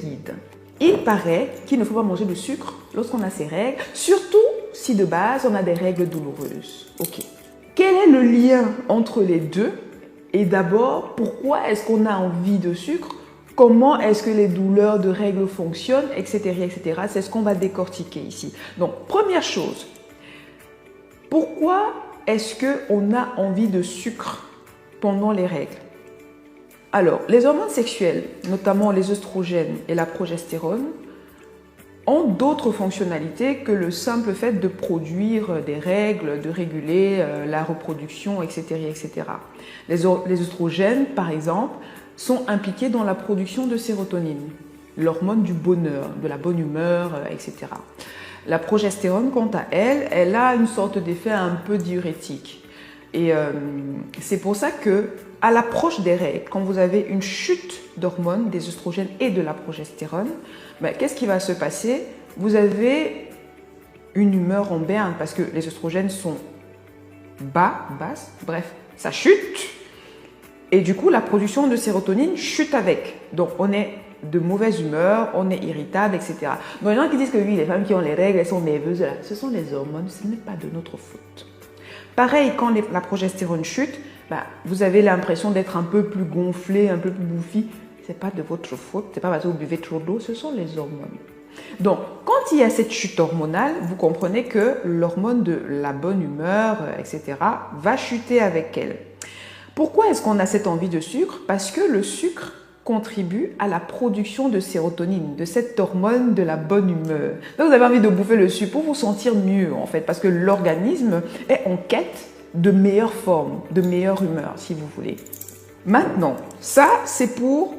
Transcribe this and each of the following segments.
guide. Il paraît qu'il ne faut pas manger de sucre lorsqu'on a ses règles, surtout si de base on a des règles douloureuses. Ok. Quel est le lien entre les deux? Et d'abord, pourquoi est-ce qu'on a envie de sucre? Comment est-ce que les douleurs de règles fonctionnent, etc., etc. C'est ce qu'on va décortiquer ici. Donc, première chose, pourquoi est-ce qu'on a envie de sucre pendant les règles? Alors, les hormones sexuelles, notamment les œstrogènes et la progestérone, ont d'autres fonctionnalités que le simple fait de produire des règles, de réguler la reproduction, etc., etc. Les œstrogènes, par exemple, sont impliqués dans la production de sérotonine, l'hormone du bonheur, de la bonne humeur, etc. La progestérone, quant à elle, elle a une sorte d'effet un peu diurétique. Et c'est pour ça que, à l'approche des règles, quand vous avez une chute d'hormones, des œstrogènes et de la progestérone, ben, qu'est-ce qui va se passer? Vous avez une humeur en berne parce que les œstrogènes sont basses, bref, ça chute. Et du coup, la production de sérotonine chute avec. Donc, on est de mauvaise humeur, on est irritable, etc. Donc, il y en a qui disent que oui, les femmes qui ont les règles, elles sont nerveuses. Là. Ce sont les hormones, ce n'est pas de notre faute. Pareil, quand la progestérone chute, bah, vous avez l'impression d'être un peu plus gonflé, un peu plus bouffi. Ce n'est pas de votre faute, ce n'est pas parce que vous buvez trop d'eau, ce sont les hormones. Donc, quand il y a cette chute hormonale, vous comprenez que l'hormone de la bonne humeur, etc., va chuter avec elle. Pourquoi est-ce qu'on a cette envie de sucre? Parce que le sucre contribue à la production de sérotonine, de cette hormone de la bonne humeur. Donc, vous avez envie de bouffer le sucre pour vous sentir mieux, en fait, parce que l'organisme est en quête de meilleure forme, de meilleure humeur, si vous voulez. Maintenant, ça, c'est pour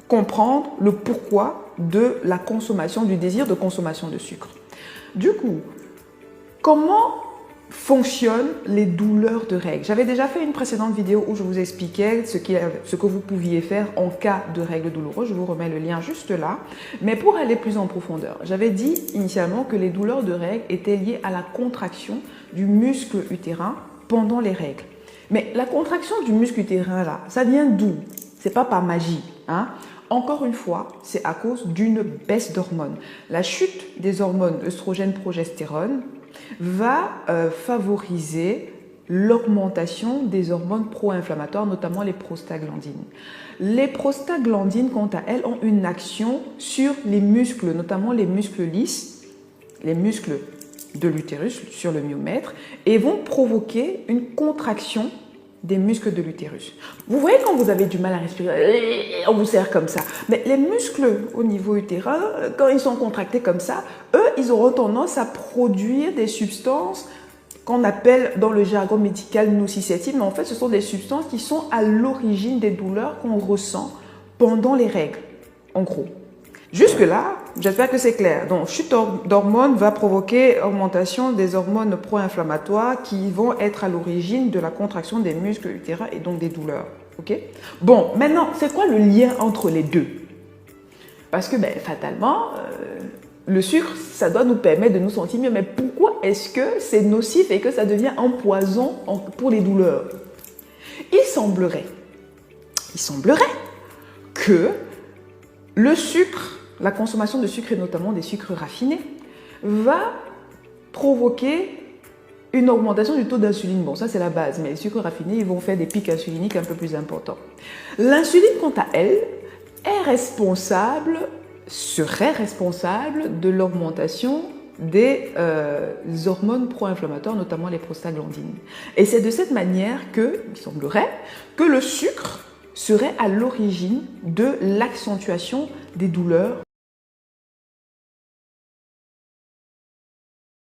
comprendre le pourquoi de la consommation, du désir de consommation de sucre. Du coup, comment fonctionnent les douleurs de règles? J'avais déjà fait une précédente vidéo où je vous expliquais ce que vous pouviez faire en cas de règles douloureuses. Je vous remets le lien juste là. Mais pour aller plus en profondeur, j'avais dit initialement que les douleurs de règles étaient liées à la contraction du muscle utérin pendant les règles. Mais la contraction du muscle utérin, là, ça vient d'où? C'est pas par magie, hein? Encore une fois, c'est à cause d'une baisse d'hormones. La chute des hormones œstrogène, progestérone va favoriser l'augmentation des hormones pro-inflammatoires, notamment les prostaglandines. Les prostaglandines, quant à elles, ont une action sur les muscles, notamment les muscles lisses, les muscles de l'utérus, sur le myomètre, et vont provoquer une contraction des muscles de l'utérus. Vous voyez quand vous avez du mal à respirer, on vous serre comme ça. Mais les muscles au niveau utérin, quand ils sont contractés comme ça, eux, ils auront tendance à produire des substances qu'on appelle dans le jargon médical nocicétine, mais en fait, ce sont des substances qui sont à l'origine des douleurs qu'on ressent pendant les règles, en gros. Jusque-là, j'espère que c'est clair. Donc, chute d'hormones va provoquer augmentation des hormones pro-inflammatoires qui vont être à l'origine de la contraction des muscles utérins et donc des douleurs. Ok? Bon, maintenant, c'est quoi le lien entre les deux? Parce que, fatalement, le sucre, ça doit nous permettre de nous sentir mieux. Mais pourquoi est-ce que c'est nocif et que ça devient un poison pour les douleurs? Il semblerait que le sucre, la consommation de sucre et notamment des sucres raffinés, va provoquer une augmentation du taux d'insuline. Bon, ça c'est la base, mais les sucres raffinés, ils vont faire des pics insuliniques un peu plus importants. L'insuline, quant à elle, serait responsable de l'augmentation des hormones pro-inflammatoires, notamment les prostaglandines. Et c'est de cette manière il semblerait, que le sucre serait à l'origine de l'accentuation des douleurs